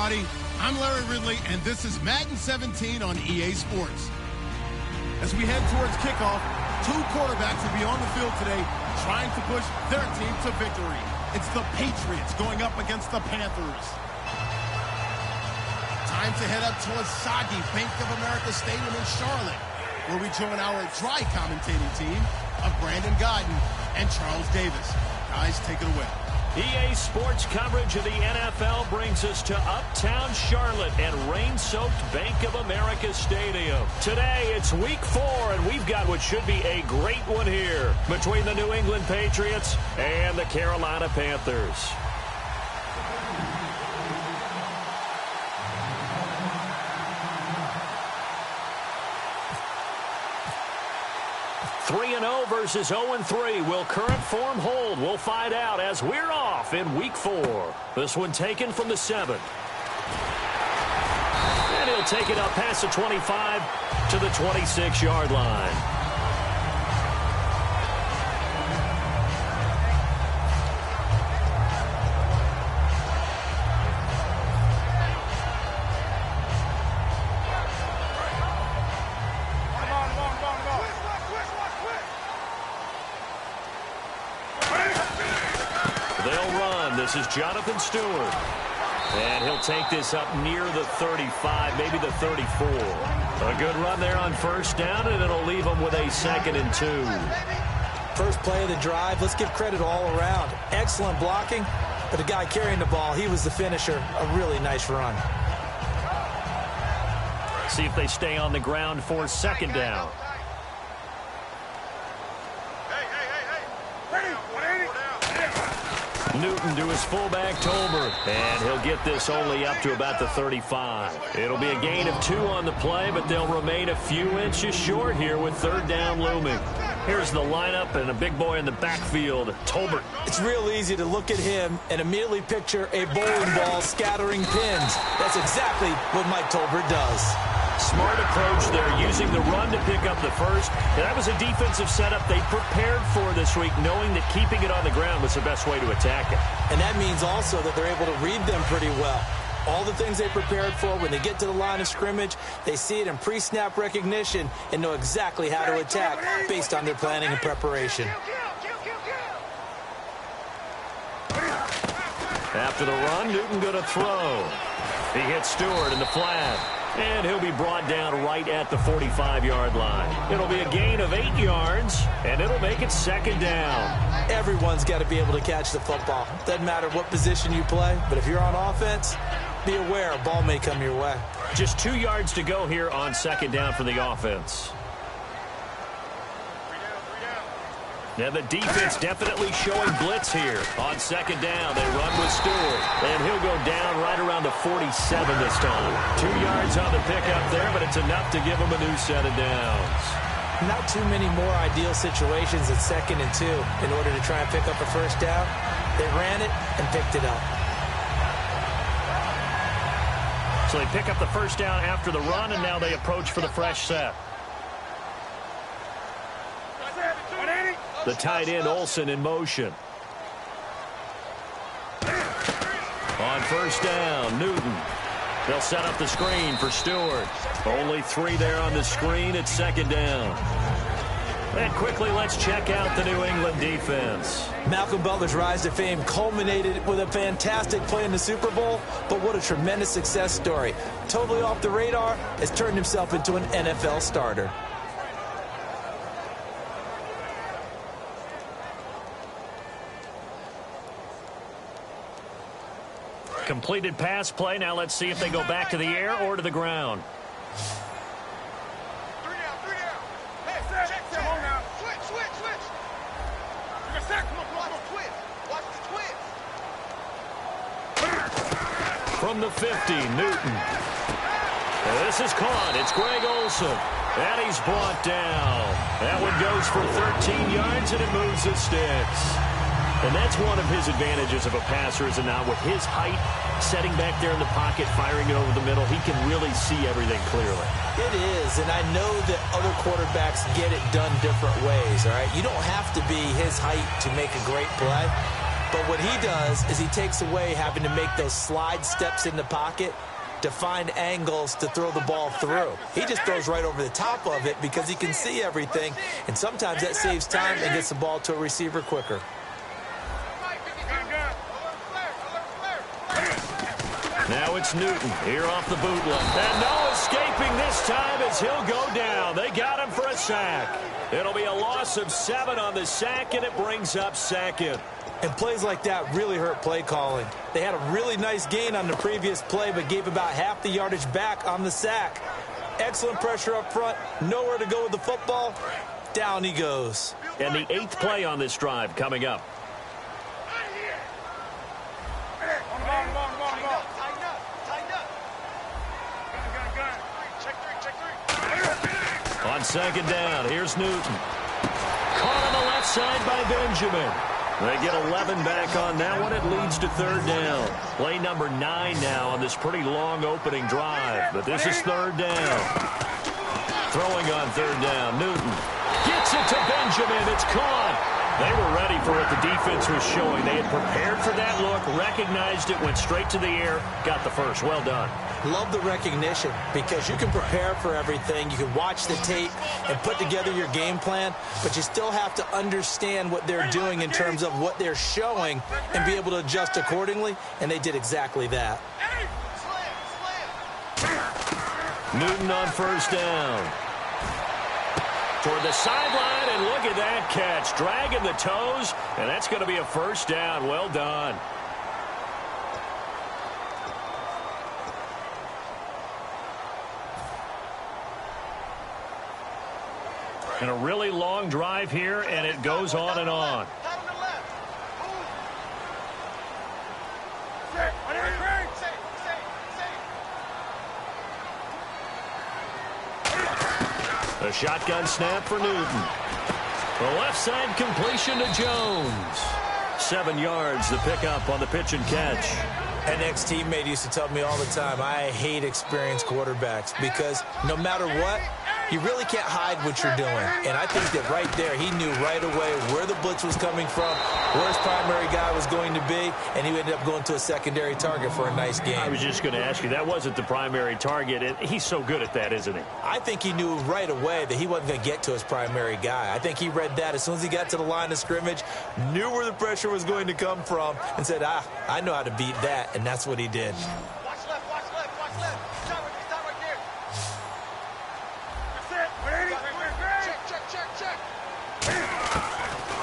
everybody. I'm Larry Ridley, and this is Madden 17 on EA Sports. As we head towards kickoff, two quarterbacks will be on the field today trying to push their team to victory. It's the Patriots going up against the Panthers. Time to head up towards soggy Bank of America Stadium in Charlotte, where we join our dry commentating team of Brandon Godden and Charles Davis. Guys, take it away. EA Sports coverage of the NFL brings us to uptown Charlotte at rain-soaked Bank of America Stadium. Today, it's week 4, and we've got what should be a great one here between the New England Patriots and the Carolina Panthers. 3-0 versus 0-3. Will current form hold? We'll find out as we're off in week 4. This one taken from the 7. And he'll take it up past the 25 to the 26-yard line. This is Jonathan Stewart. And he'll take this up near the 35, maybe the 34. A good run there on first down, and it'll leave them with a 2nd and 2. First play of the drive, let's give credit all around. Excellent blocking, but the guy carrying the ball, he was the finisher. A really nice run. See if they stay on the ground for 2nd down. Newton to his fullback, Tolbert, and he'll get this only up to about the 35. It'll be a gain of 2 on the play, but they'll remain a few inches short here with 3rd down looming. Here's the lineup and a big boy in the backfield, Tolbert. It's real easy to look at him and immediately picture a bowling ball scattering pins. That's exactly what Mike Tolbert does. Smart approach there, using the run to pick up the first. And that was a defensive setup they prepared for this week, knowing that keeping it on the ground was the best way to attack it. And that means also that they're able to read them pretty well. All the things they prepared for, when they get to the line of scrimmage, they see it in pre-snap recognition and know exactly how to attack based on their planning and preparation. After the run, Newton going to throw. He hits Stewart in the flat. And he'll be brought down right at the 45-yard line. It'll be a gain of 8 yards, and it'll make it 2nd down. Everyone's got to be able to catch the football. Doesn't matter what position you play, but if you're on offense, be aware a ball may come your way. Just 2 yards to go here on 2nd down for the offense. Now the defense definitely showing blitz here. On 2nd down, they run with Stewart. And he'll go down right around the 47 this time. 2 yards on the pickup there, but it's enough to give them a new set of downs. Not too many more ideal situations at 2nd and 2 in order to try and pick up a first down. They ran it and picked it up. So they pick up the first down after the run, and now they approach for the fresh set. The tight end, Olsen, in motion. On first down, Newton. They'll set up the screen for Stewart. Only 3 there on the screen at 2nd down. And quickly, let's check out the New England defense. Malcolm Butler's rise to fame culminated with a fantastic play in the Super Bowl, but what a tremendous success story. Totally off the radar, has turned himself into an NFL starter. Completed pass play. Now let's see if they go back to the air or to the ground. From the 50, Newton. This is caught. It's Greg Olsen. And he's brought down. That one goes for 13 yards, and it moves the sticks. And that's one of his advantages of a passer, is not with his height, setting back there in the pocket, firing it over the middle. He can really see everything clearly. It is, and I know that other quarterbacks get it done different ways, all right? You don't have to be his height to make a great play. But what he does is he takes away having to make those slide steps in the pocket to find angles to throw the ball through. He just throws right over the top of it because he can see everything, and sometimes that saves time and gets the ball to a receiver quicker. Now it's Newton here off the bootleg. And no escaping this time as he'll go down. They got him for a sack. It'll be a loss of 7 on the sack, and it brings up second. And plays like that really hurt play calling. They had a really nice gain on the previous play, but gave about half the yardage back on the sack. Excellent pressure up front. Nowhere to go with the football. Down he goes. And the 8th play on this drive coming up. On second down, here's Newton. Caught on the left side by Benjamin. They get 11 back on that one. It leads to third down. Play number 9 now on this pretty long opening drive. But this is third down. Throwing on third down, Newton gets it to Benjamin. It's caught. They were ready for what the defense was showing. They had prepared for that look, recognized it, went straight to the air, got the first. Well done. Love the recognition because you can prepare for everything. You can watch the tape and put together your game plan, but you still have to understand what they're doing in terms of what they're showing and be able to adjust accordingly, and they did exactly that. Newton on first down. Toward the sideline, and look at that catch. Dragging the toes, and that's going to be a first down. Well done. And a really long drive here, and it goes on and on. A shotgun snap for Newton. The left side completion to Jones. 7 yards, the pickup on the pitch and catch. An ex-teammate used to tell me all the time, I hate experienced quarterbacks because no matter what, you really can't hide what you're doing. And I think that right there, he knew right away where the blitz was coming from, where his primary guy was going to be, and he ended up going to a secondary target for a nice game. I was just going to ask you, that wasn't the primary target, and he's so good at that, isn't he? I think he knew right away that he wasn't going to get to his primary guy. I think he read that as soon as he got to the line of scrimmage, knew where the pressure was going to come from, and said, I know how to beat that, and that's what he did.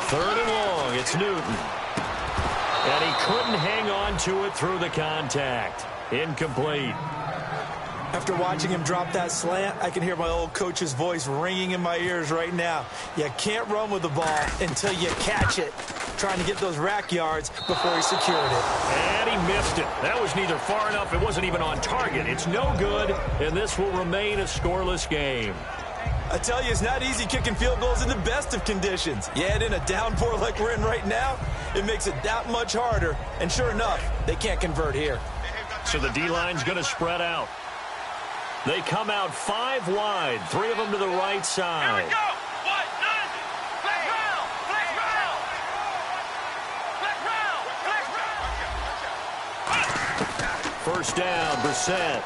Third and long, it's Newton. And he couldn't hang on to it through the contact. Incomplete. After watching him drop that slant, I can hear my old coach's voice ringing in my ears right now. You can't run with the ball until you catch it. Trying to get those rack yards before he secured it. And he missed it. That was neither far enough. It wasn't even on target. It's no good, and this will remain a scoreless game. I tell you, it's not easy kicking field goals in the best of conditions. You add in a downpour like we're in right now, it makes it that much harder. And sure enough, they can't convert here. So the D-line's going to spread out. They come out 5 wide, 3 of them to the right side. Here we go. First down, Brissett.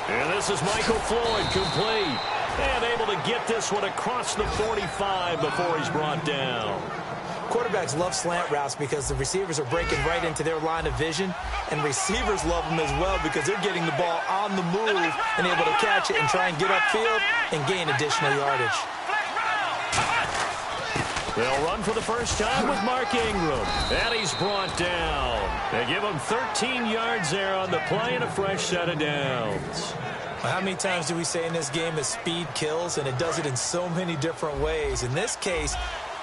And this is Michael Floyd, complete. And able to get this one across the 45 before he's brought down. Quarterbacks love slant routes because the receivers are breaking right into their line of vision, and receivers love them as well because they're getting the ball on the move and able to catch it and try and get upfield and gain additional yardage. They'll run for the first time with Mark Ingram. And he's brought down. They give him 13 yards there on the play and a fresh set of downs. Well, how many times do we say in this game that speed kills, and it does it in so many different ways? In this case,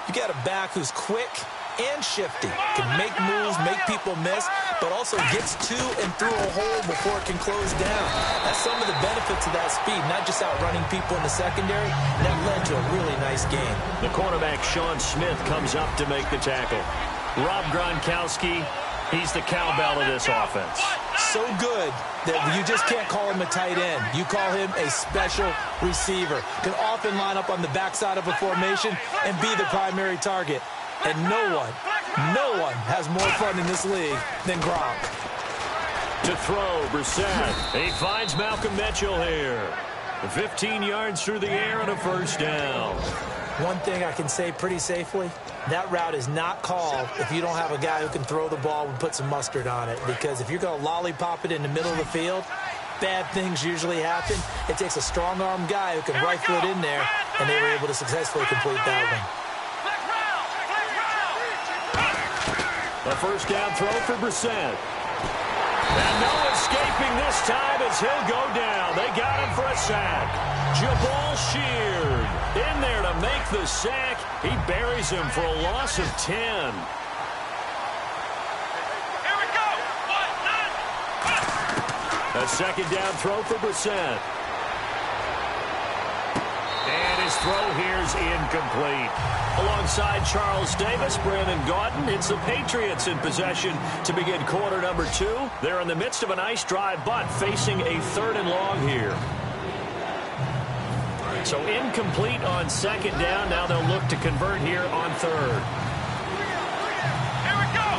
you got a back who's quick and shifty, can make moves, make people miss, but also gets to and through a hole before it can close down. That's some of the benefits of that speed, not just outrunning people in the secondary. And that led to a really nice game. The cornerback, Sean Smith, comes up to make the tackle. Rob Gronkowski, he's the cowbell of this offense. So good that you just can't call him a tight end. You call him a special receiver. Can often line up on the backside of a formation and be the primary target. And no one No one has more fun in this league than Gronk. To throw, Brissett. He finds Malcolm Mitchell here. 15 yards through the air and a first down. One thing I can say pretty safely, that route is not called if you don't have a guy who can throw the ball and put some mustard on it. Because if you're going to lollipop it in the middle of the field, bad things usually happen. It takes a strong-arm guy who can rifle it in there, and they were able to successfully complete that one. A first down throw for Brissett. And no escaping this time as he'll go down. They got him for a sack. Jabal Sheard in there to make the sack. He buries him for a loss of 10. Here we go. A second down throw for Brissett. And his throw here's incomplete. Alongside Charles Davis, Brandon Gaudin, it's the Patriots in possession to begin quarter number 2. They're in the midst of a nice drive, but facing a 3rd and long here. So incomplete on second down. Now they'll look to convert here on 3rd. Here we go.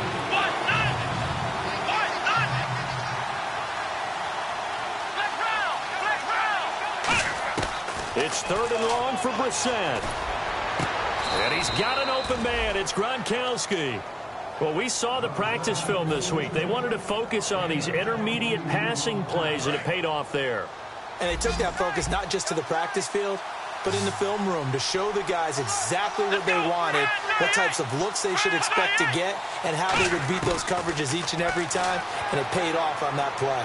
It's 3rd and long for Brissett. And he's got an open man. It's Gronkowski. Well, we saw the practice film this week. They wanted to focus on these intermediate passing plays, and it paid off there. And they took that focus not just to the practice field, but in the film room to show the guys exactly what they wanted, what types of looks they should expect to get, and how they would beat those coverages each and every time, and it paid off on that play.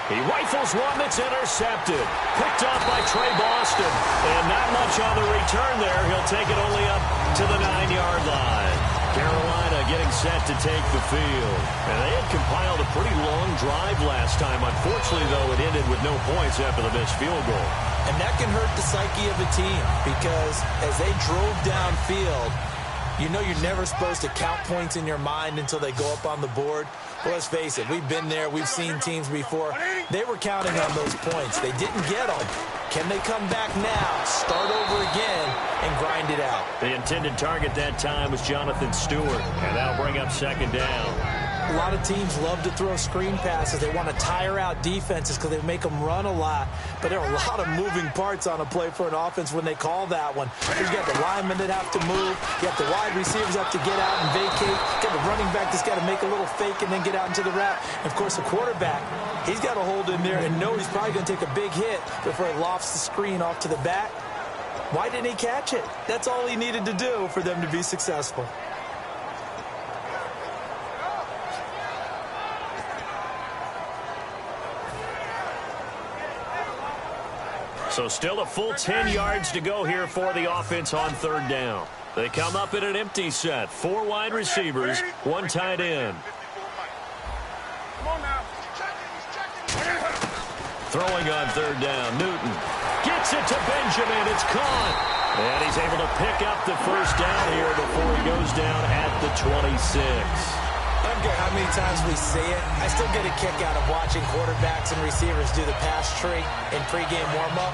He rifles one that's intercepted. Picked off by Trey Boston. And not much on the return there. He'll take it only up to the 9-yard line. Carolina getting set to take the field. And they had compiled a pretty long drive last time. Unfortunately, though, it ended with no points after the missed field goal. And that can hurt the psyche of a team because as they drove downfield, you know you're never supposed to count points in your mind until they go up on the board. Well, let's face it, we've been there, we've seen teams before. They were counting on those points. They didn't get them. Can they come back now, start over again, and grind it out? The intended target that time was Jonathan Stewart, and that'll bring up second down. A lot of teams love to throw screen passes. They want to tire out defenses because they make them run a lot. But there are a lot of moving parts on a play for an offense when they call that one. You got the linemen that have to move. You got the wide receivers have to get out and vacate. You got the running back that's got to make a little fake and then get out into the route. And, of course, the quarterback, he's got to hold in there and know he's probably going to take a big hit before he lofts the screen off to the back. Why didn't he catch it? That's all he needed to do for them to be successful. So still a full 10 yards to go here for the offense on 3rd down. They come up in an empty set. 4 wide receivers, 1 tight end. Throwing on 3rd down, Newton. Gets it to Benjamin. It's caught. And he's able to pick up the first down here before he goes down at the 26. I don't care how many times we see it. I still get a kick out of watching quarterbacks and receivers do the pass tree in pregame warm-up.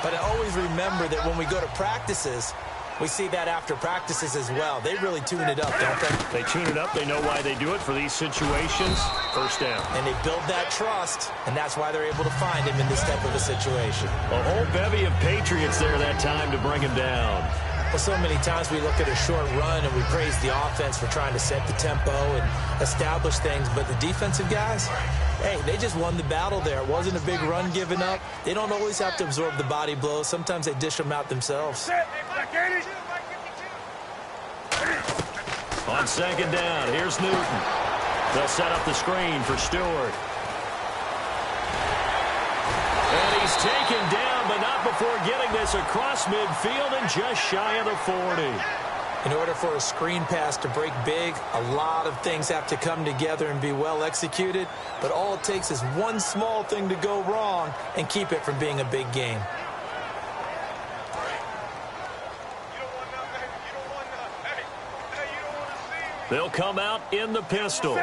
But I always remember that when we go to practices, we see that after practices as well. They really tune it up, don't they? They tune it up. They know why they do it for these situations. First down. And they build that trust, and that's why they're able to find him in this type of a situation. A whole bevy of Patriots there that time to bring him down. Well, so many times we look at a short run and we praise the offense for trying to set the tempo and establish things, but the defensive guys, hey, they just won the battle there. It wasn't a big run given up. They don't always have to absorb the body blows. Sometimes they dish them out themselves. On second down, here's Newton. They'll set up the screen for Stewart. And he's taken down, but not before getting this across midfield and just shy of the 40. In order for a screen pass to break big, a lot of things have to come together and be well executed, but all it takes is one small thing to go wrong and keep it from being a big game. They'll come out in the pistol.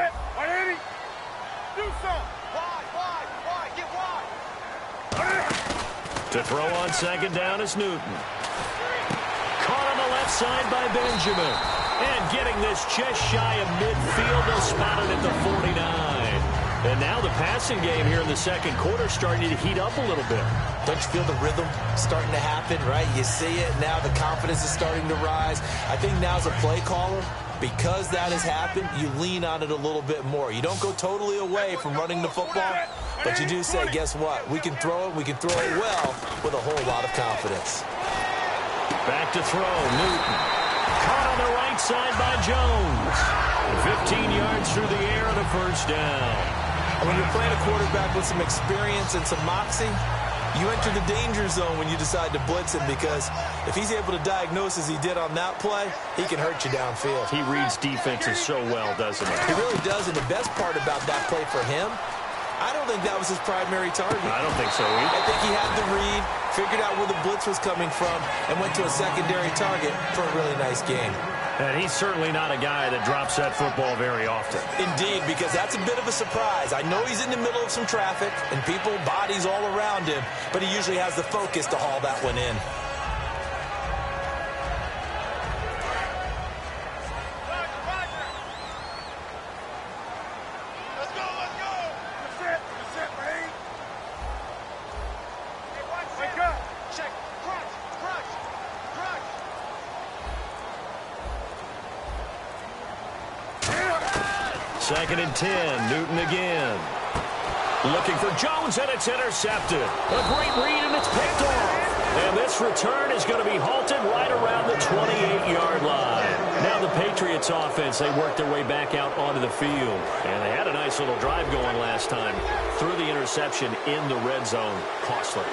To throw on second down is Newton. Caught on the left side by Benjamin. And getting this just shy of midfield, they'll spot it at the 49. And now the passing game here in the second quarter starting to heat up a little bit. Don't you feel the rhythm starting to happen, right? You see it. Now the confidence is starting to rise. I think now as a play caller, because that has happened, you lean on it a little bit more. You don't go totally away from running the football, but you do say, guess what? We can throw it. We can throw it well with a whole lot of confidence. Back to throw, Newton. Caught on the right side by Jones. 15 yards through the air and a first down. When you're playing a quarterback with some experience and some moxie, you enter the danger zone when you decide to blitz him, because if he's able to diagnose as he did on that play, he can hurt you downfield. He reads defenses so well, doesn't he? He really does, and the best part about that play for him, I don't think that was his primary target. I don't think so either. I think he had the read, figured out where the blitz was coming from, and went to a secondary target for a really nice game. And he's certainly not a guy that drops that football very often. Indeed, because that's a bit of a surprise. I know he's in the middle of some traffic and people, bodies all around him, but he usually has the focus to haul that one in. Let's go, let's go. That's it, man. Wake up. Check. Crunch, crunch, crunch. Second and 10, Newton again. Looking for Jones, and it's intercepted. A great read, and it's picked off. And this return is going to be halted right around the 28-yard line. Now the Patriots offense, they worked their way back out onto the field. And they had a nice little drive going last time. Threw the interception in the red zone. Costly.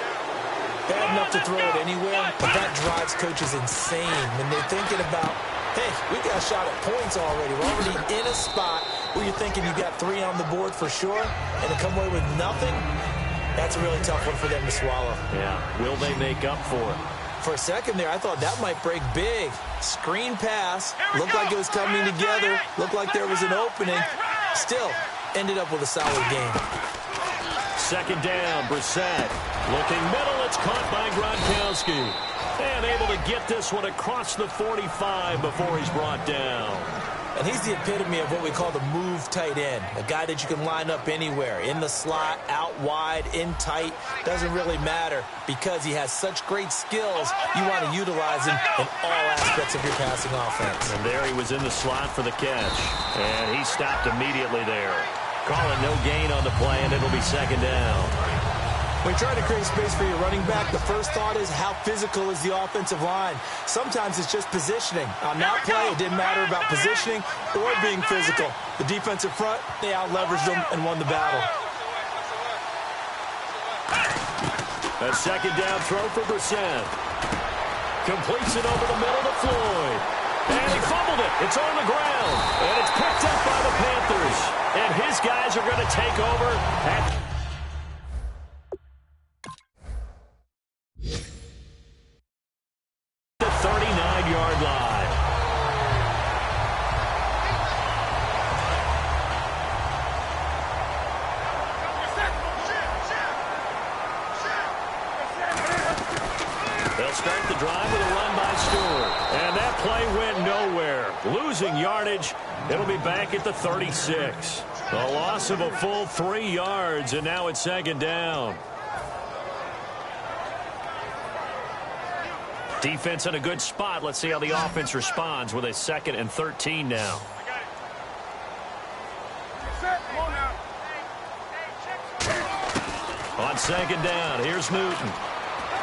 Bad enough to throw it anywhere, but that drives coaches insane when they're thinking about, hey, we got a shot at points already. We're already in a spot where you're thinking you got 3 on the board for sure, and to come away with nothing, that's a really tough one for them to swallow. Yeah, will they make up for it? For a second there, I thought that might break big. Screen pass, looked like it was coming together, looked like there was an opening. Still, ended up with a solid game. Second down, Brissett. Looking middle, it's caught by Gronkowski. And able to get this one across the 45 before he's brought down. And he's the epitome of what we call the move tight end. A guy that you can line up anywhere. In the slot, out wide, in tight. Doesn't really matter because he has such great skills. You want to utilize him in all aspects of your passing offense. And there he was in the slot for the catch. And he stopped immediately there. Call it no gain on the play, and it'll be second down. When you're trying to create space for your running back, the first thought is how physical is the offensive line. Sometimes it's just positioning. On that play, it didn't matter about positioning or being physical. The defensive front, they out-leveraged them and won the battle. A second down throw for Brissett. Completes it over the middle to Floyd. And he fumbled it. It's on the ground. And it's picked up by the Panthers. And his guys are going to take over at the 39-yard line. They'll start the drive with a run by Stewart. And that play went nowhere. Losing yardage. It'll be back at the 36. A loss of a full 3 yards, and now it's second down. Defense in a good spot. Let's see how the offense responds with a 2nd and 13 now. On second down, here's Newton.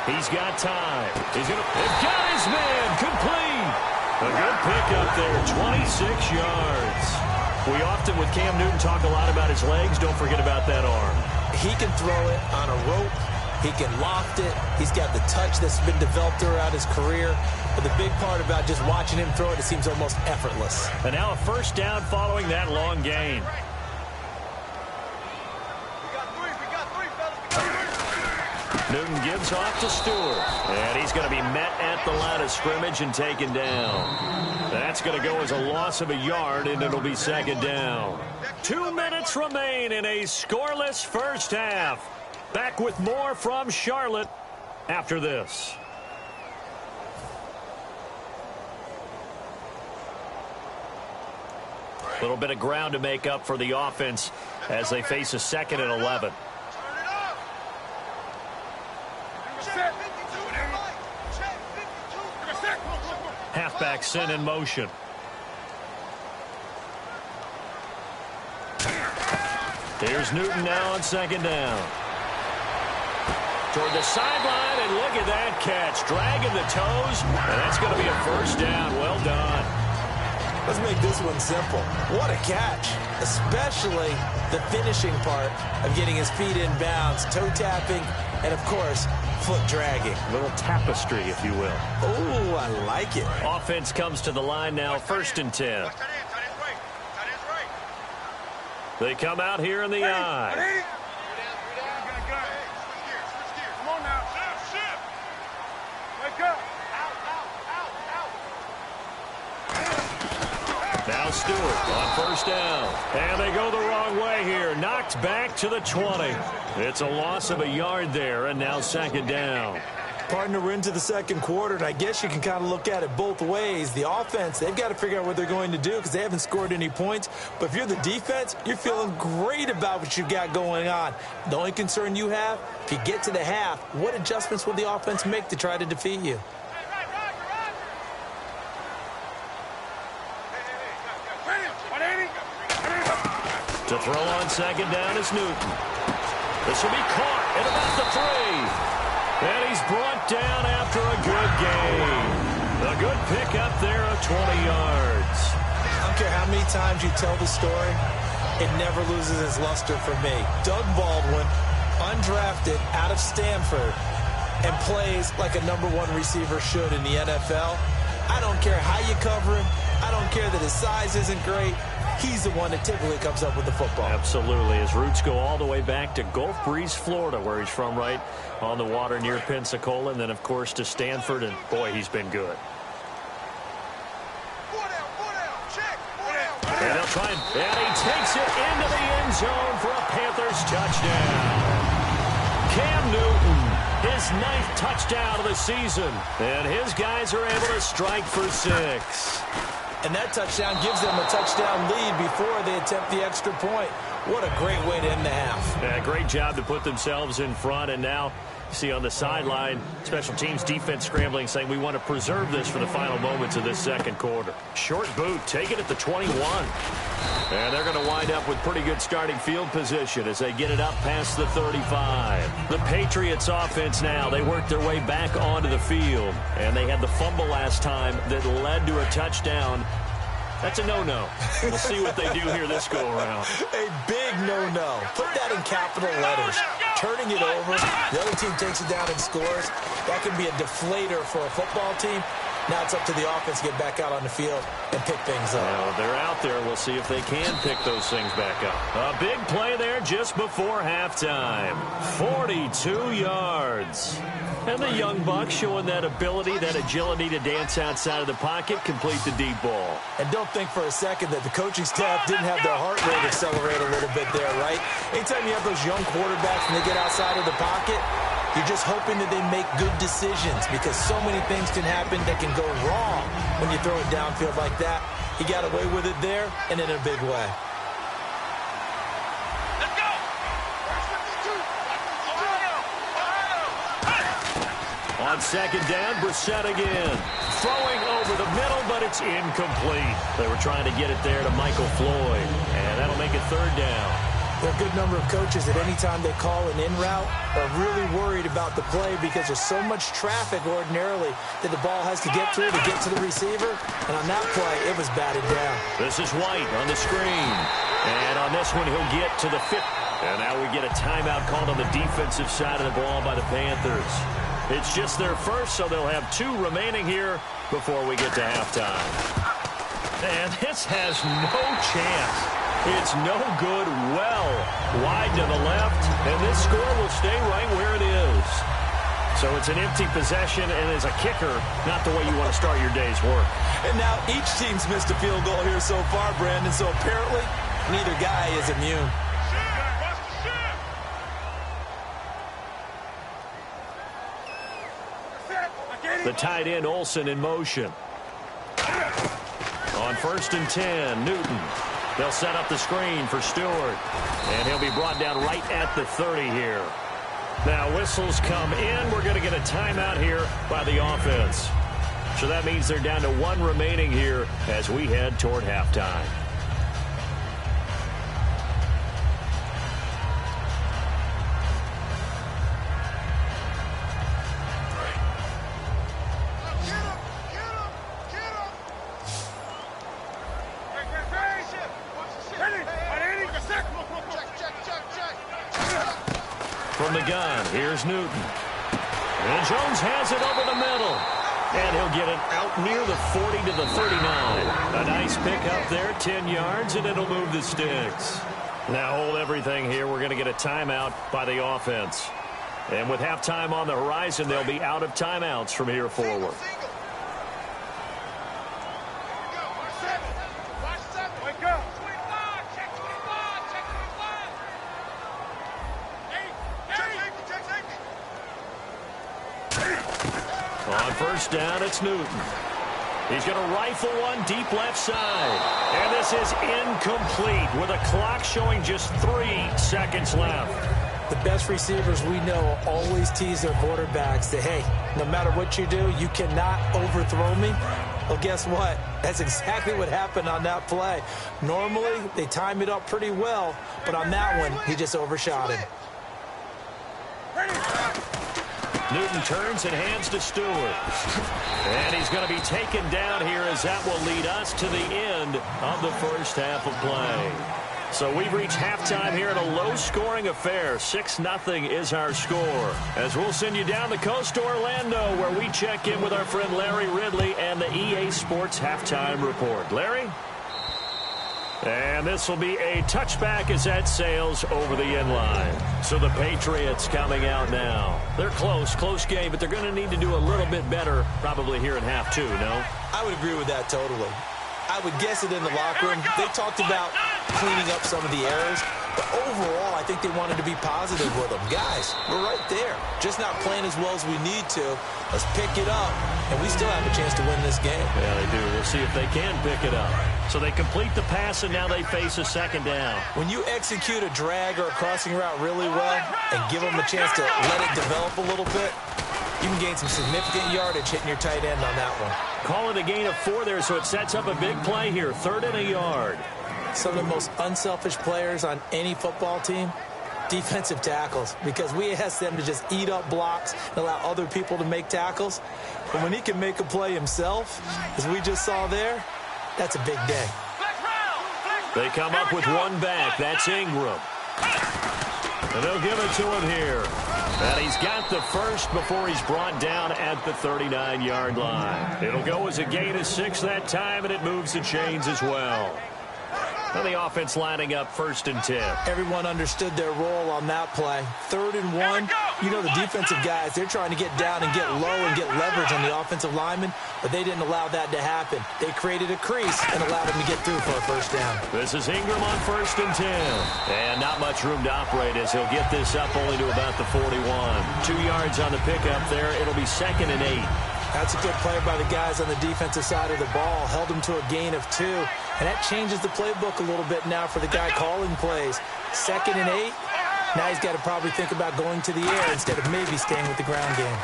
He's got time. He's going to got his man complete. A good pickup there, 26 yards. We often, with Cam Newton, talk a lot about his legs. Don't forget about that arm. He can throw it on a rope. He can loft it. He's got the touch that's been developed throughout his career. But the big part about just watching him throw it, it seems almost effortless. And now a first down following that long gain. Newton gives off to Stewart. And he's going to be met at the line of scrimmage and taken down. That's going to go as a loss of a yard, and it'll be second down. 2 minutes remain in a scoreless first half. Back with more from Charlotte after this. A little bit of ground to make up for the offense as they face a 2nd and 11. Halfback sent in motion. Here's Newton now on 2nd down. Toward the sideline, and look at that catch. Dragging the toes, and that's going to be a 1st down. Well done. Let's make this one simple. What a catch, especially the finishing part of getting his feet in bounds, toe tapping, and, of course, foot dragging. A little tapestry, if you will. Oh, I like it. Offense comes to the line now, 1st and 10. They come out here in the I. Come on now. Shift. Wake up. Now Stewart on 1st down. And they go the wrong way here. Knocked back to the 20. It's a loss of a yard there, and now 2nd down. Partner, we're into the 2nd quarter, and I guess you can kind of look at it both ways. The offense, they've got to figure out what they're going to do because they haven't scored any points. But if you're the defense, you're feeling great about what you've got going on. The only concern you have, if you get to the half, what adjustments will the offense make to try to defeat you? To throw on 2nd down is Newton. This will be caught at about the 3. And he's brought down after a good gain. A good pickup there of 20 yards. I don't care how many times you tell the story, it never loses its luster for me. Doug Baldwin, undrafted out of Stanford, and plays like a #1 receiver should in the NFL. I don't care how you cover him. I don't care that his size isn't great. He's the one that typically comes up with the football. Absolutely. His roots go all the way back to Gulf Breeze, Florida, where he's from, right on the water near Pensacola, and then, of course, to Stanford, and, boy, he's been good. And they'll try and he takes it into the end zone for a Panthers touchdown. Cam Newton, his 9th touchdown of the season, and his guys are able to strike for 6. And that touchdown gives them a touchdown lead before they attempt the extra point. What a great way to end the half. Yeah, great job to put themselves in front. And now, see on the sideline, special teams defense scrambling, saying we want to preserve this for the final moments of this 2nd quarter. Short boot, taken at the 21. And they're going to wind up with pretty good starting field position as they get it up past the 35. The Patriots offense now, they work their way back onto the field. And they had the fumble last time that led to a touchdown. That's a no-no. We'll see what they do here this go-around. A big no-no. Put that in capital letters. Turning it over, the other team takes it down and scores. That can be a deflator for a football team. Now it's up to the offense to get back out on the field and pick things up. Well, they're out there. We'll see if they can pick those things back up. A big play there just before halftime. 42 yards. And the young buck showing that ability, that agility to dance outside of the pocket, complete the deep ball. And don't think for a second that the coaching staff didn't have their heart rate accelerate a little bit there, right? Anytime you have those young quarterbacks and they get outside of the pocket, you're just hoping that they make good decisions because so many things can happen that can go wrong when you throw it downfield like that. He got away with it there and in a big way. Let's go. On 2nd down, Brissett again. Throwing over the middle, but it's incomplete. They were trying to get it there to Michael Floyd, and that'll make it 3rd down. There are a good number of coaches that any time they call an in route are really worried about the play because there's so much traffic ordinarily that the ball has to get through to get to the receiver. And on that play, it was batted down. This is White on the screen. And on this one, he'll get to the 5th. And now we get a timeout called on the defensive side of the ball by the Panthers. It's just their first, so they'll have 2 remaining here before we get to halftime. And this has no chance. It's no good, well wide to the left, and this score will stay right where it is. So it's an empty possession, and as a kicker, not the way you want to start your day's work. And now each team's missed a field goal here so far, Brandon, so apparently neither guy is immune. The tight end, Olsen, in motion. On 1st and 10, Newton. They'll set up the screen for Stewart. And he'll be brought down right at the 30 here. Now, whistles come in. We're going to get a timeout here by the offense. So that means they're down to 1 remaining here as we head toward halftime. From the gun, here's Newton. And Jones has it over the middle. And he'll get it out near the 40 to the 39. A nice pickup there, 10 yards, and it'll move the sticks. Now hold everything here. We're going to get a timeout by the offense. And with halftime on the horizon, they'll be out of timeouts from here forward. On first down, it's Newton. He's going to rifle one deep left side. And this is incomplete with a clock showing just 3 seconds left. The best receivers we know always tease their quarterbacks that, hey, no matter what you do, you cannot overthrow me. Well, guess what? That's exactly what happened on that play. Normally, they time it up pretty well, but on that one, he just overshot him. Newton turns and hands to Stewart. And he's going to be taken down here as that will lead us to the end of the first half of play. So we've reached halftime here in a low-scoring affair. 6-0 is our score. As we'll send you down the coast to Orlando, where we check in with our friend Larry Ridley and the EA Sports Halftime Report. Larry? And this will be a touchback as that sails over the end line. So the Patriots coming out now. They're close game, but they're going to need to do a little bit better probably here in half 2, no? I would agree with that totally. I would guess it in the locker room. They talked about cleaning up some of the errors, but overall, I think they wanted to be positive with them. Guys, we're right there. Just not playing as well as we need to. Let's pick it up, and we still have a chance to win this game. Yeah, they do. We'll see if they can pick it up. So they complete the pass, and now they face a second down. When you execute a drag or a crossing route really well and give them a chance to let it develop a little bit, you can gain some significant yardage hitting your tight end on that one. Call it a gain of 4 there, so it sets up a big play here. 3rd and a yard. Some of the most unselfish players on any football team, defensive tackles, because we ask them to just eat up blocks and allow other people to make tackles. But when he can make a play himself, as we just saw there, that's a big day. They come up with one back. That's Ingram. And they'll give it to him here. And he's got the first before he's brought down at the 39-yard line. It'll go as a gain of 6 that time, and it moves the chains as well. And the offense lining up 1st and 10. Everyone understood their role on that play. 3rd and 1. You know the defensive guys, they're trying to get down and get low and get leverage on the offensive linemen, but they didn't allow that to happen. They created a crease and allowed him to get through for a first down. This is Ingram on 1st and 10. And not much room to operate as he'll get this up only to about the 41. 2 yards on the pickup there. It'll be 2nd and 8. That's a good play by the guys on the defensive side of the ball. Held him to a gain of 2. And that changes the playbook a little bit now for the guy calling plays. 2nd and 8. Now he's got to probably think about going to the air instead of maybe staying with the ground game.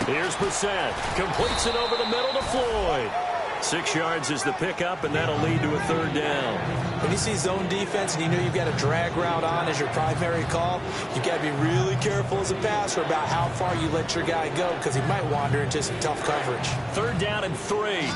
Here's Brissett. Completes it over the middle to Floyd. 6 yards is the pickup, and that'll lead to a 3rd down. When you see zone defense and you know you've got a drag route on as your primary call, you've got to be really careful as a passer about how far you let your guy go because he might wander into some tough coverage. 3rd down and 3.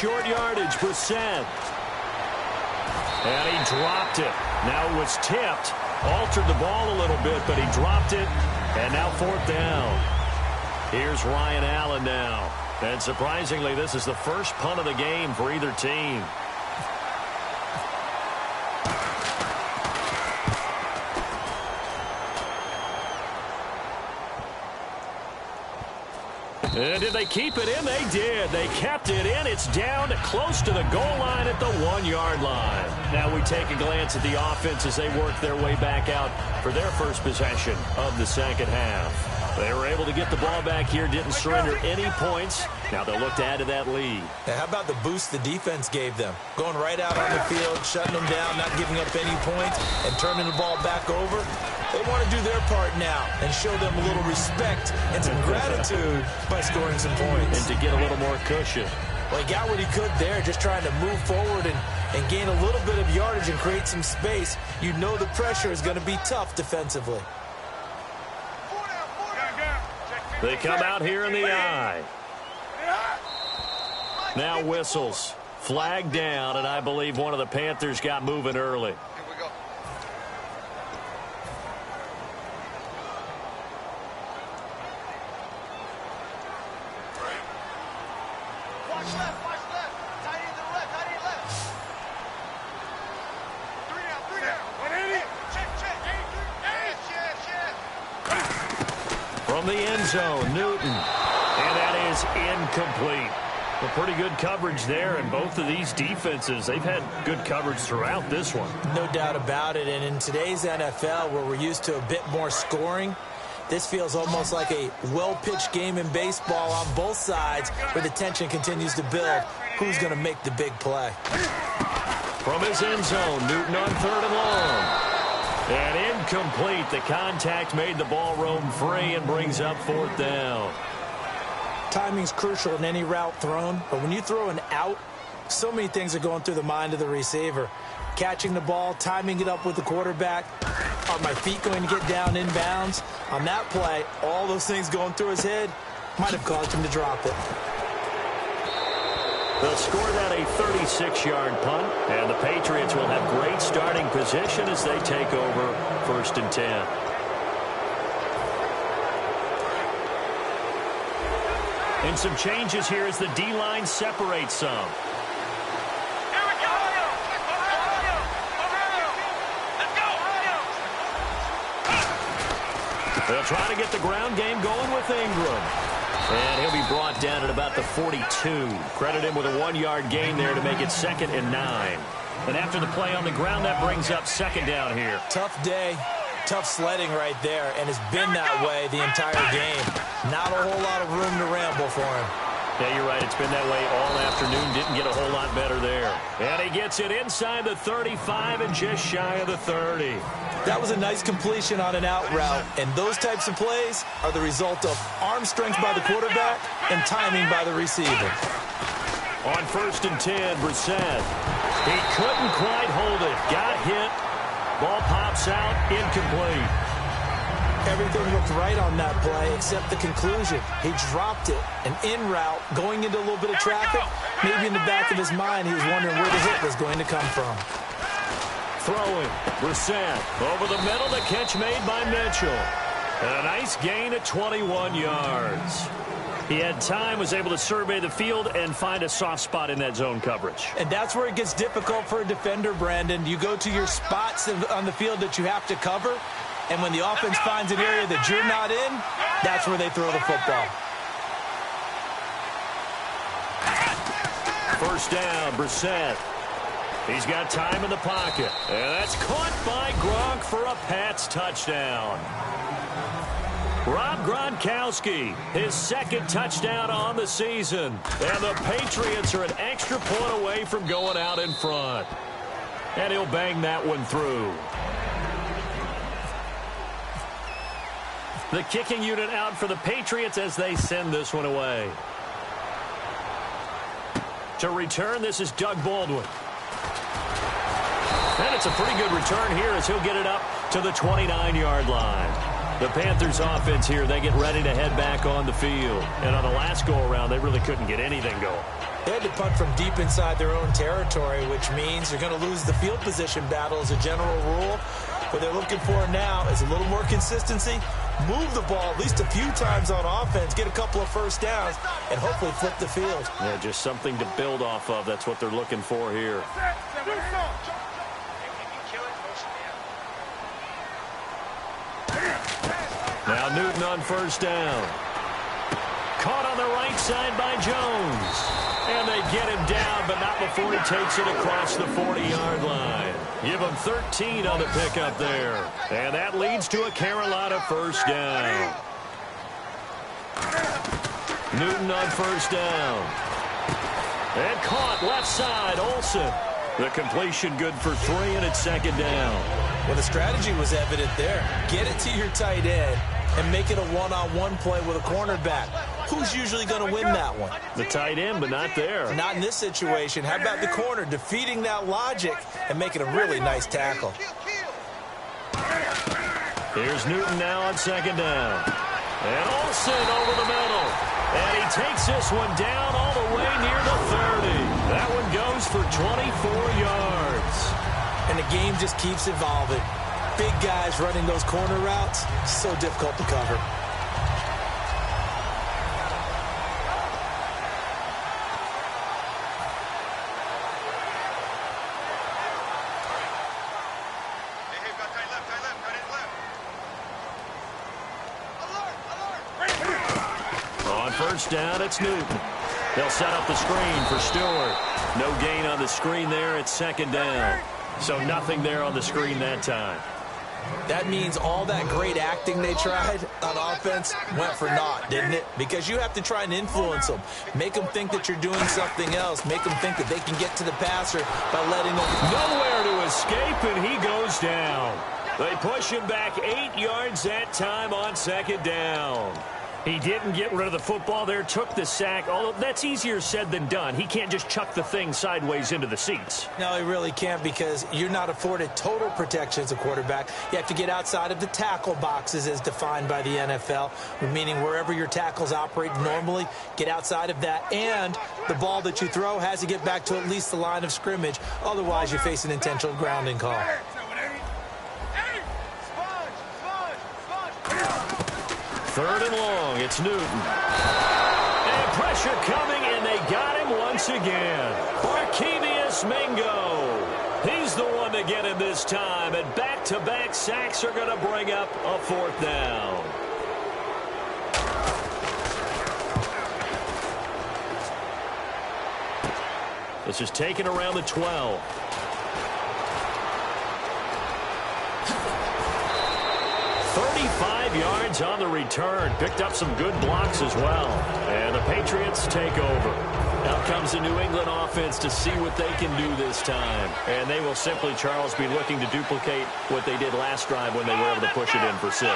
Short yardage, Brissett. And he dropped it. Now it was tipped. Altered the ball a little bit, but he dropped it. And now 4th down. Here's Ryan Allen now. And surprisingly, this is the first punt of the game for either team. And did they keep it in? They did. They kept it in. It's down close to the goal line at the 1-yard line. Now we take a glance at the offense as they work their way back out for their first possession of the second half. They were able to get the ball back here, didn't surrender any points. Now they'll look to add to that lead. Now, how about the boost the defense gave them? Going right out on the field, shutting them down, not giving up any points, and turning the ball back over. They want to do their part now and show them a little respect and some gratitude by scoring some points. And to get a little more cushion. Well, he got what he could there, just trying to move forward and gain a little bit of yardage and create some space. You know the pressure is going to be tough defensively. They come out here in the eye. Now whistles. Flag down, and I believe one of the Panthers got moving early. From the end zone, Newton. And that is incomplete. Well, pretty good coverage there, and both of these defenses, they've had good coverage throughout this one. No doubt about it, and in today's NFL, where we're used to a bit more scoring, this feels almost like a well-pitched game in baseball on both sides where the tension continues to build. Who's going to make the big play? From his end zone, Newton on 3rd and long. And incomplete. The contact made the ball roam free and brings up 4th down. Timing's crucial in any route thrown, but when you throw an out, so many things are going through the mind of the receiver. Catching the ball, timing it up with the quarterback. Are my feet going to get down inbounds? On that play, all those things going through his head might have caused him to drop it. They'll score that a 36-yard punt, and the Patriots will have great starting position as they take over 1st and 10. And some changes here as the D-line separates some. They'll try to get the ground game going with Ingram. And he'll be brought down at about the 42. Credit him with a 1-yard gain there to make it 2nd and 9. And after the play on the ground, that brings up 2nd down here. Tough day, tough sledding right there, and it's been that way the entire game. Not a whole lot of room to ramble for him. Yeah, you're right. It's been that way all afternoon. Didn't get a whole lot better there. And he gets it inside the 35 and just shy of the 30. That was a nice completion on an out route, and those types of plays are the result of arm strength by the quarterback and timing by the receiver. On 1st and 10, Brissett. He couldn't quite hold it. Got hit. Ball pops out. Incomplete. Everything looked right on that play except the conclusion. He dropped it. An in route, going into a little bit of traffic. Maybe in the back of his mind, he was wondering where the hit was going to come from. Throwing. Brissett over the middle. The catch made by Mitchell. And a nice gain at 21 yards. He had time, was able to survey the field and find a soft spot in that zone coverage. And that's where it gets difficult for a defender, Brandon. You go to your spots on the field that you have to cover, and when the offense finds an area that you're not in, that's where they throw the football. 1st down, Brissett. He's got time in the pocket. And that's caught by Gronk for a Pats touchdown. Rob Gronkowski, his 2nd touchdown on the season. And the Patriots are an extra point away from going out in front. And he'll bang that one through. The kicking unit out for the Patriots as they send this one away. To return, this is Doug Baldwin. And it's a pretty good return here as he'll get it up to the 29-yard line. The Panthers offense here, they get ready to head back on the field. And on the last go-around, they really couldn't get anything going. They had to punt from deep inside their own territory, which means they're going to lose the field position battle as a general rule. What they're looking for now is a little more consistency, move the ball at least a few times on offense, get a couple of 1st downs, and hopefully flip the field. Yeah, just something to build off of. That's what they're looking for here. Now Newton on 1st down. caught on the right side by Jones. And they get him down, but not before he takes it across the 40-yard line. Give him 13 on the pickup there. And that leads to a Carolina first down. Newton on first down. And caught left side, Olsen. The completion good for 3, and it's second down. Well, the strategy was evident there. Get it to your tight end and make it a one-on-one play with a cornerback. Who's usually going to win that one? The tight end, but not there. Not in this situation. How about the corner defeating that logic and making a really nice tackle? Here's Newton now on second down. And Olsen over the middle. And he takes this one down all the way near the 30. That one goes for 24 yards. And the game just keeps evolving. Big guys running those corner routes, so difficult to cover. On first down, it's Newton. They'll set up the screen for Stewart. No gain on the screen there. It's second down. So nothing there on the screen that time. That means all that great acting they tried on offense went for naught, didn't it? Because you have to try and influence them. Make them think that you're doing something else. Make them think that they can get to the passer by letting them. Nowhere to escape, and he goes down. They push him back 8 yards that time on second down. He didn't get rid of the football there, took the sack. Although that's easier said than done. He can't just chuck the thing sideways into the seats. No, he really can't, because you're not afforded total protection as a quarterback. You have to get outside of the tackle boxes as defined by the NFL, meaning wherever your tackles operate normally, get outside of that. And the ball that you throw has to get back to at least the line of scrimmage. Otherwise, you face an intentional grounding call. Third and long, it's Newton. And pressure coming, and they got him once again. Arkevius Mingo. He's the one to get him this time, and back-to-back sacks are going to bring up a fourth down. This is taken around the 12. Yards on the return. Picked up some good blocks as well. And the Patriots take over. Out comes the New England offense to see what they can do this time. And they will simply, Charles, be looking to duplicate what they did last drive when they were able to push it in for 6.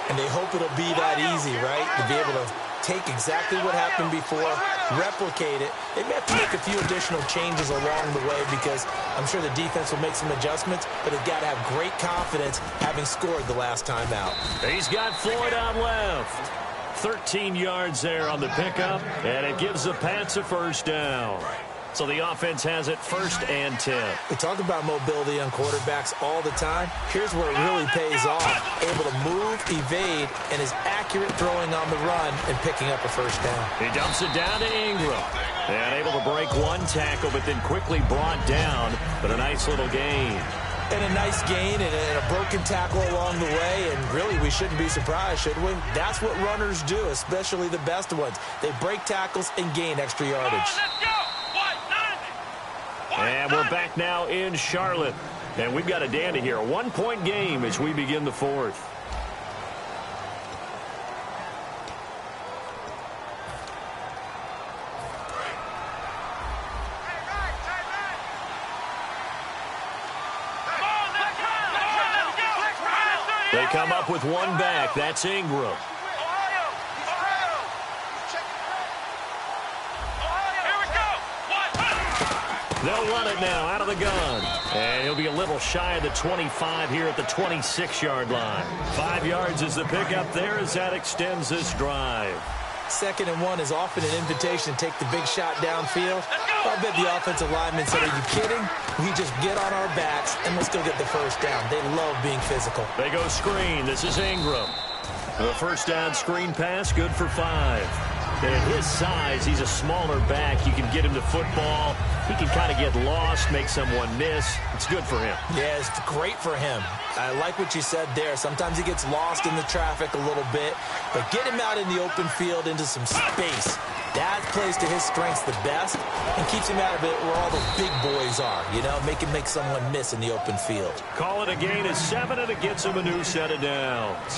And they hope it'll be that easy, right? To be able to take exactly what happened before, replicate it. They may have to make a few additional changes along the way, because I'm sure the defense will make some adjustments, but they've got to have great confidence having scored the last time out. He's got Floyd on left. 13 yards there on the pickup, and it gives the Pats a first down. So the offense has it 1st and 10. We talk about mobility on quarterbacks all the time. Here's where it really pays off. Able to move, evade, and is accurate throwing on the run and picking up a first down. He dumps it down to Ingram. And able to break one tackle, but then quickly brought down. But a nice little gain. And a nice gain and a broken tackle along the way. And really, we shouldn't be surprised, should we? That's what runners do, especially the best ones. They break tackles and gain extra yardage. And we're back now in Charlotte. And we've got a dandy here. A 1-point game as we begin the 4th. They come up with one back. That's Ingram. They'll run it now out of the gun. And he'll be a little shy of the 25 here at the 26-yard line. 5 yards is the pickup there as that extends this drive. 2nd and 1 is often an invitation to take the big shot downfield. I bet the offensive lineman said, are you kidding? We just get on our backs and let's go get the first down. They love being physical. They go screen. This is Ingram. The first down screen pass, good for 5. And at his size, he's a smaller back. You can get him to football. He can kind of get lost, make someone miss. It's good for him. Yeah, it's great for him. I like what you said there. Sometimes he gets lost in the traffic a little bit, but get him out in the open field into some space. That plays to his strengths the best and keeps him out of it where all the big boys are, you know, make someone miss in the open field. Call it a gain of 7, and it gets him a new set of downs.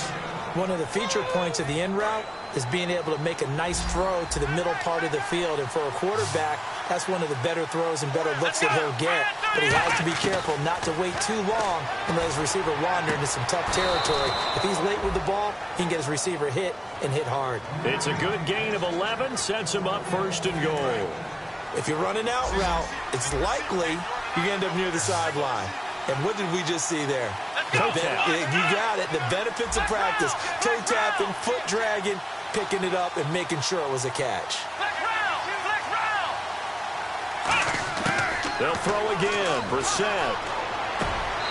One of the feature points of the in route is being able to make a nice throw to the middle part of the field. And for a quarterback, that's one of the better throws and better looks that he'll get. But he has to be careful not to wait too long and let his receiver wander into some tough territory. If he's late with the ball, he can get his receiver hit and hit hard. It's a good gain of 11, sets him up 1st and goal. If you're running out route, it's likely you end up near the sideline. And what did we just see there? Toe tap. You got it. The benefits of practice. Toe tapping, foot dragging, picking it up, and making sure it was a catch. They'll throw again. Brissett.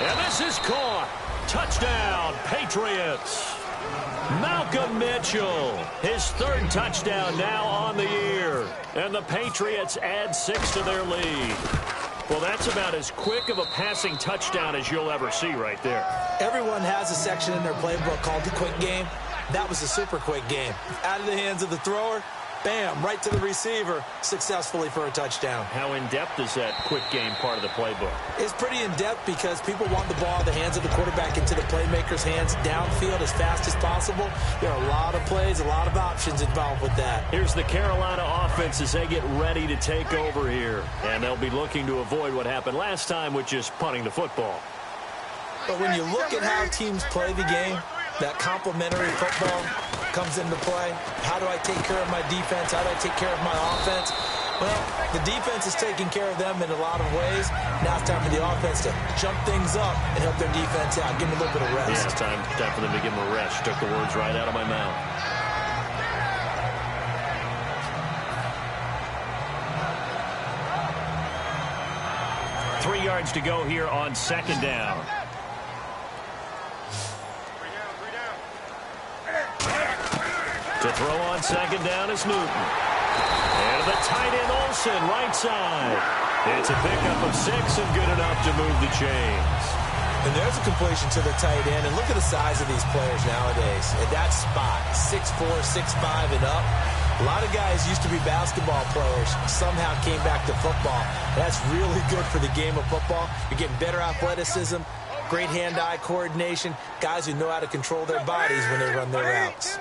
And this is caught. Touchdown, Patriots. Malcolm Mitchell, his 3rd touchdown now on the year. And the Patriots add 6 to their lead. Well, that's about as quick of a passing touchdown as you'll ever see right there. Everyone has a section in their playbook called the quick game. That was a super quick game. Out of the hands of the thrower, bam, right to the receiver, successfully for a touchdown. How in-depth is that quick game part of the playbook? It's pretty in-depth because people want the ball in the hands of the quarterback into the playmaker's hands downfield as fast as possible. There are a lot of plays, a lot of options involved with that. Here's the Carolina offense as they get ready to take over here. And they'll be looking to avoid what happened last time, which is punting the football. But when you look at how teams play the game, that complementary football comes into play. How do I take care of my defense? How do I take care of my offense? Well, the defense is taking care of them in a lot of ways. Now it's time for the offense to jump things up and help their defense out. Give them a little bit of rest. Yeah, it's time for them to give them a rest. You took the words right out of my mouth. Three yards to go here on 2nd down. To throw on 2nd down is Newton. And the tight end Olsen, right side. It's a pickup of 6 and good enough to move the chains. And there's a completion to the tight end. And look at the size of these players nowadays. At that spot, 6'4", 6'5", and up. A lot of guys used to be basketball players, somehow came back to football. That's really good for the game of football. You're getting better athleticism, great hand-eye coordination, guys who know how to control their bodies when they run their routes.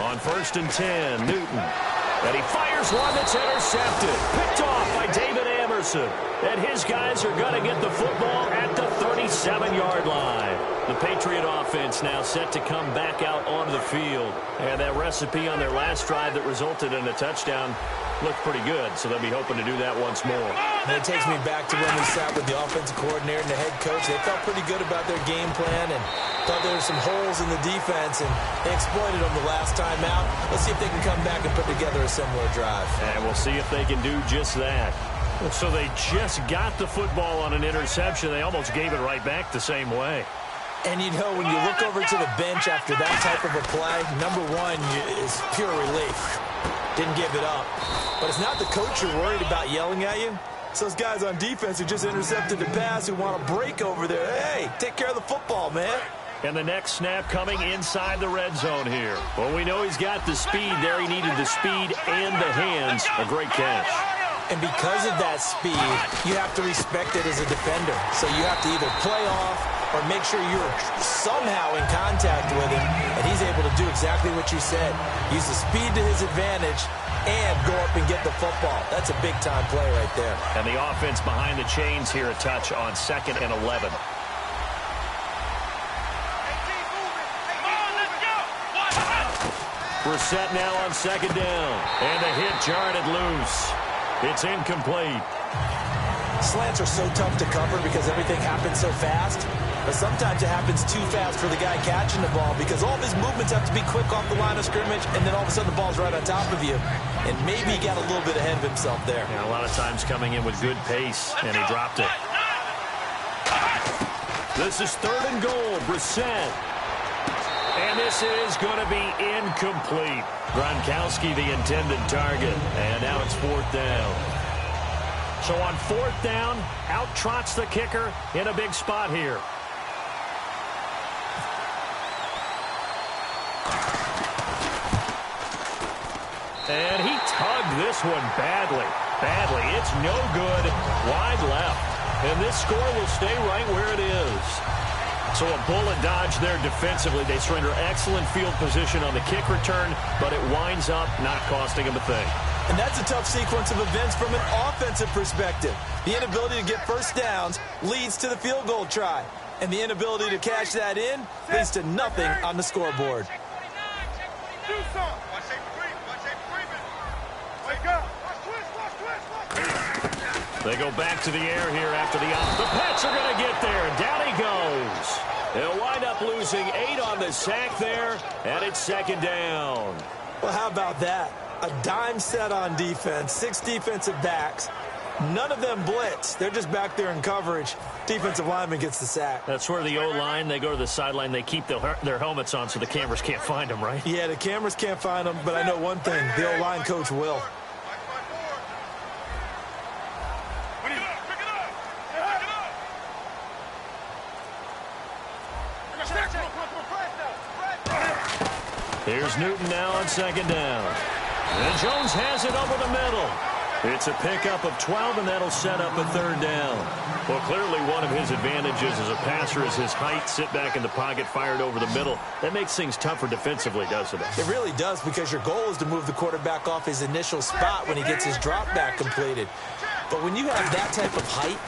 On 1st and 10, Newton. And he fires one that's intercepted. Picked off by David Amerson. And his guys are going to get the football at the 37-yard line. The Patriot offense now set to come back out onto the field. And that recipe on their last drive that resulted in a touchdown looked pretty good, so they'll be hoping to do that once more. And it takes me back to when we sat with the offensive coordinator and the head coach. They felt pretty good about their game plan and thought there were some holes in the defense, and they exploited them the last time out. Let's see if they can come back and put together a similar drive. And we'll see if they can do just that. So they just got the football on an interception. They almost gave it right back the same way. And, you know, when you look over to the bench after that type of a play, number one is pure relief. Didn't give it up. But it's not the coach you're worried about yelling at you. It's those guys on defense who just intercepted the pass who want to break over there. Hey, take care of the football, man. And the next snap coming inside the red zone here. Well, we know he's got the speed there. He needed the speed and the hands. A great catch. And because of that speed, you have to respect it as a defender. So you have to either play off or make sure you're somehow in contact with him, and he's able to do exactly what you said. Use the speed to his advantage and go up and get the football. That's a big-time play right there. And the offense behind the chains here, a touch on 2nd and 11. Brissett now on 2nd down. And the hit jarred it loose. It's incomplete. Slants are so tough to cover because everything happens so fast. But sometimes it happens too fast for the guy catching the ball because all of his movements have to be quick off the line of scrimmage, and then all of a sudden the ball's right on top of you. And maybe he got a little bit ahead of himself there. Yeah, a lot of times coming in with good pace, and he dropped it. This is 3rd and goal. Brissett. And this is going to be incomplete. Gronkowski, the intended target. And now it's 4th down. So on 4th down, out trots the kicker in a big spot here. And he tugged this one badly. It's no good. Wide left. And this score will stay right where it is. So a bullet dodge there defensively. They surrender excellent field position on the kick return, but it winds up not costing them a thing. And that's a tough sequence of events from an offensive perspective. The inability to get first downs leads to the field goal try. And the inability to cash that in leads to nothing on the scoreboard. They go back to the air here after the off. The Pets are going to get there. Down he goes. They'll wind up losing 8 on the sack there, and it's 2nd down. Well, how about that? A dime set on defense, 6 defensive backs. None of them blitz. They're just back there in coverage. Defensive lineman gets the sack. That's where the O-line, they go to the sideline, they keep their helmets on so the cameras can't find them, right? Yeah, the cameras can't find them, but I know one thing. The O-line coach will. Here's Newton now on 2nd down. And Jones has it over the middle. It's a pickup of 12, and that'll set up a 3rd down. Well, clearly one of his advantages as a passer is his height. Sit back in the pocket, fired over the middle. That makes things tougher defensively, doesn't it? It really does, because your goal is to move the quarterback off his initial spot when he gets his drop back completed. But when you have that type of height,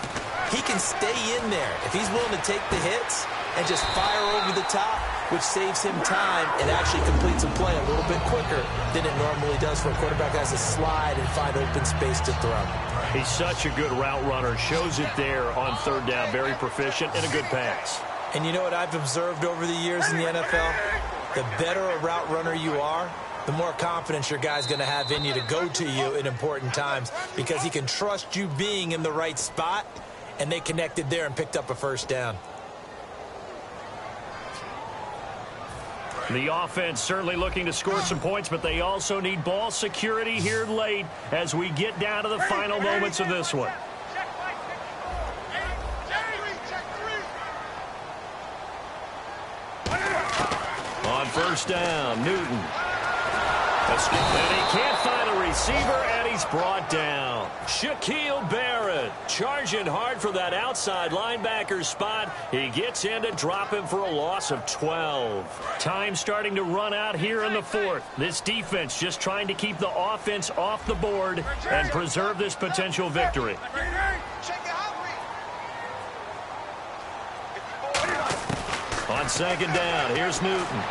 he can stay in there. If he's willing to take the hits and just fire over the top, which saves him time and actually completes a play a little bit quicker than it normally does for a quarterback that has to slide and find open space to throw. He's such a good route runner. Shows it there on 3rd down. Very proficient and a good pass. And you know what I've observed over the years in the NFL? The better a route runner you are, the more confidence your guy's going to have in you to go to you in important times, because he can trust you being in the right spot, and they connected there and picked up a 1st down. The offense certainly looking to score some points, but they also need ball security here late as we get down to the final moments of this one. On 1st down, Newton. And he can't find a receiver, and he's brought down. Shaquille Barrett charging hard for that outside linebacker spot. He gets in to drop him for a loss of 12. Time starting to run out here in the 4th. This defense just trying to keep the offense off the board and preserve this potential victory. On 2nd down, here's Newton.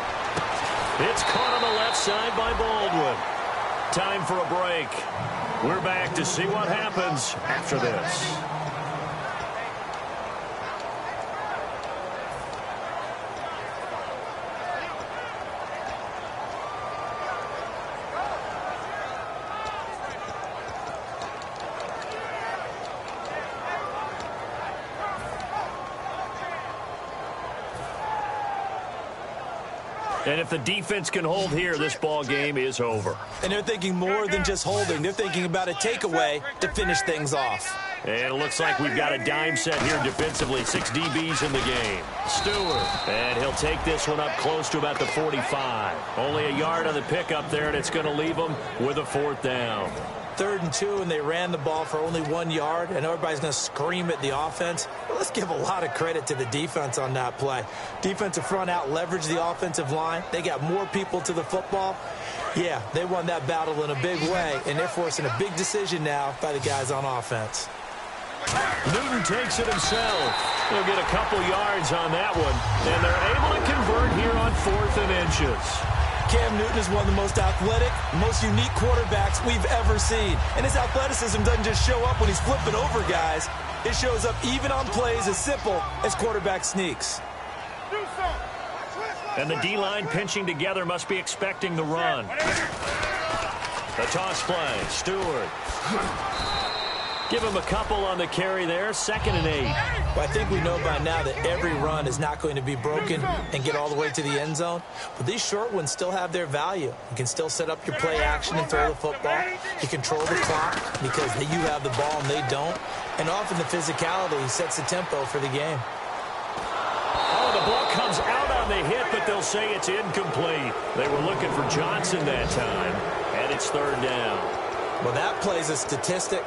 It's caught on the left side by Baldwin. Time for a break. We're back to see what happens after this. And if the defense can hold here, this ball game is over. And they're thinking more than just holding. They're thinking about a takeaway to finish things off. And it looks like we've got a dime set here defensively. 6 DBs in the game. Stewart. And he'll take this one up close to about the 45. Only a yard on the pickup there, and it's going to leave them with a 4th down. 3rd and 2, and they ran the ball for only 1 yard. I know everybody's going to scream at the offense, but let's give a lot of credit to the defense on that play. Defensive front out leveraged the offensive line. They got more people to the football. Yeah, they won that battle in a big way, and they're forcing a big decision now by the guys on offense. Newton takes it himself. He'll get a couple yards on that one, and they're able to convert here on 4th and inches. Cam Newton is one of the most athletic, most unique quarterbacks we've ever seen. And his athleticism doesn't just show up when he's flipping over guys. It shows up even on plays as simple as quarterback sneaks. And the D-line pinching together must be expecting the run. The toss play, Stewart. Give him a couple on the carry there, 2nd and 8. Well, I think we know by now that every run is not going to be broken and get all the way to the end zone. But these short ones still have their value. You can still set up your play action and throw the football. You control the clock because you have the ball and they don't. And often the physicality sets the tempo for the game. Oh, the ball comes out on the hit, but they'll say it's incomplete. They were looking for Johnson that time, and it's 3rd down. Well, that plays a statistic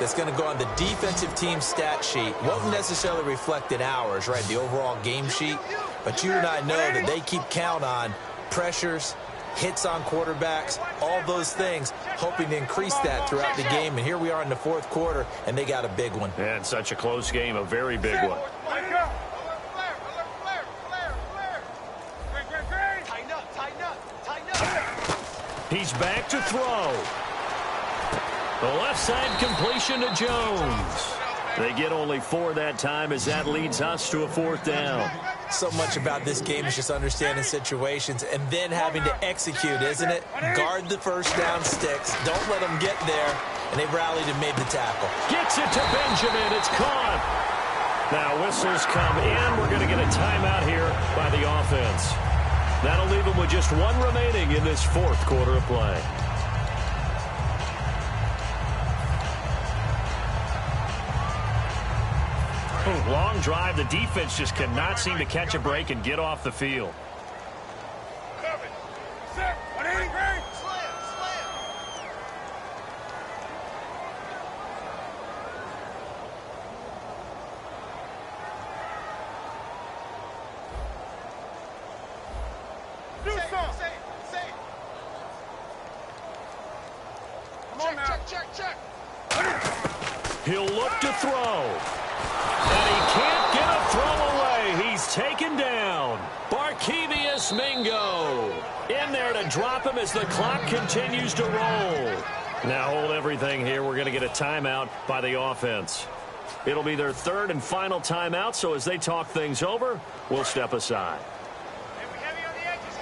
that's going to go on the defensive team stat sheet. Won't necessarily reflect in ours, right, the overall game sheet. But you and I know that they keep count on pressures, hits on quarterbacks, all those things, hoping to increase that throughout the game. And here we are in the 4th quarter, and they got a big one. And such a close game, a very big one. He's back to throw. The left side completion to Jones. They get only 4 that time as that leads us to a 4th down. So much about this game is just understanding situations and then having to execute, isn't it? Guard the first down sticks. Don't let them get there. And they've rallied and made the tackle. Gets it to Benjamin. It's caught. Now whistles come in. We're going to get a timeout here by the offense. That'll leave them with just 1 remaining in this 4th quarter of play. Long drive. The defense just cannot seem to catch a break and get off the field. Check. He'll look to throw. And he can't get a throw away. He's taken down. Barkevius Mingo in there to drop him as the clock continues to roll. Now hold everything here. We're going to get a timeout by the offense. It'll be their 3rd and final timeout, so as they talk things over, we'll step aside. Heavy on the edges.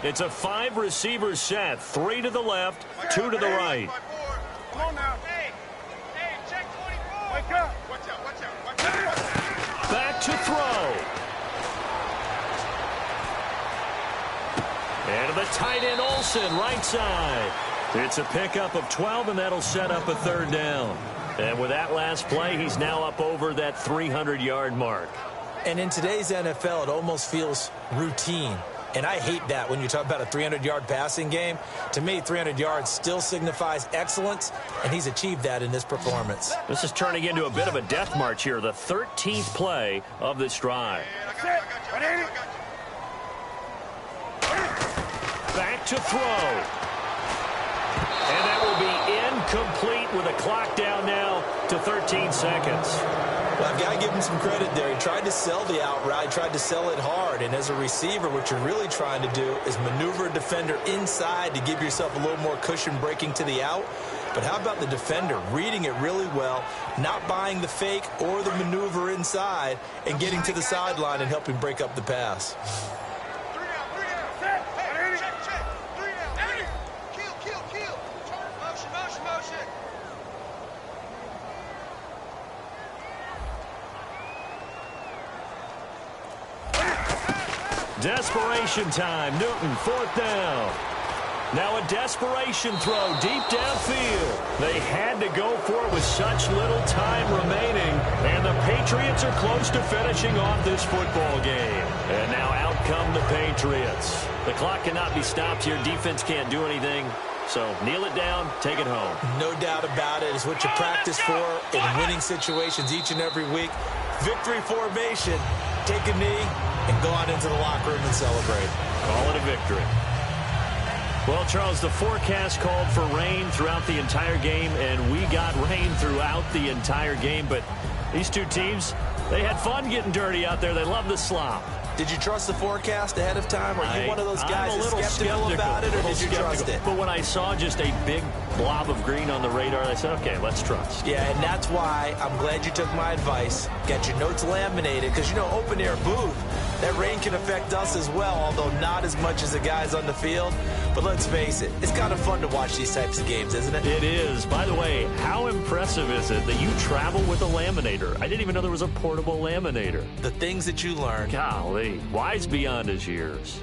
It's a 5-receiver set, 3 to the left, 2 to the right. Come on now. Hey, check 24. Wake up. Watch out. Back to throw. And the tight end Olsen, right side. It's a pickup of 12, and that'll set up a 3rd down. And with that last play, he's now up over that 300-yard mark. And in today's NFL, it almost feels routine. And I hate that when you talk about a 300-yard passing game. To me, 300 yards still signifies excellence, and he's achieved that in this performance. This is turning into a bit of a death march here, the 13th play of this drive. Back to throw. And that will be incomplete with a clock down now to 13 seconds. Well, I've got to give him some credit there. He tried to sell the out route, tried to sell it hard. And as a receiver, what you're really trying to do is maneuver a defender inside to give yourself a little more cushion breaking to the out. But how about the defender reading it really well, not buying the fake or the maneuver inside, and getting to the sideline and helping break up the pass? Desperation time. Newton, 4th down. Now a desperation throw deep downfield. They had to go for it with such little time remaining. And the Patriots are close to finishing off this football game. And now out come the Patriots. The clock cannot be stopped here. Defense can't do anything. So kneel it down, take it home. No doubt about it. It's what you practice for in winning situations each and every week. Victory formation. Take a knee and go out into the locker room and celebrate. Call it a victory. Well, Charles, the forecast called for rain throughout the entire game, and we got rain throughout the entire game. But these two teams, they had fun getting dirty out there. They love the slop. Did you trust the forecast ahead of time? Are you one of those guys that's skeptical about it, or did you trust it? But when I saw just a big blob of green on the radar. They said, okay, let's trust. Yeah, and that's why I'm glad you took my advice. Get your notes laminated, because, you know, open-air booth, that rain can affect us as well, although not as much as the guys on the field. But let's face it, it's kind of fun to watch these types of games, isn't it? It is. By the way, how impressive is it that you travel with a laminator? I didn't even know there was a portable laminator. The things that you learn. Golly, wise beyond his years.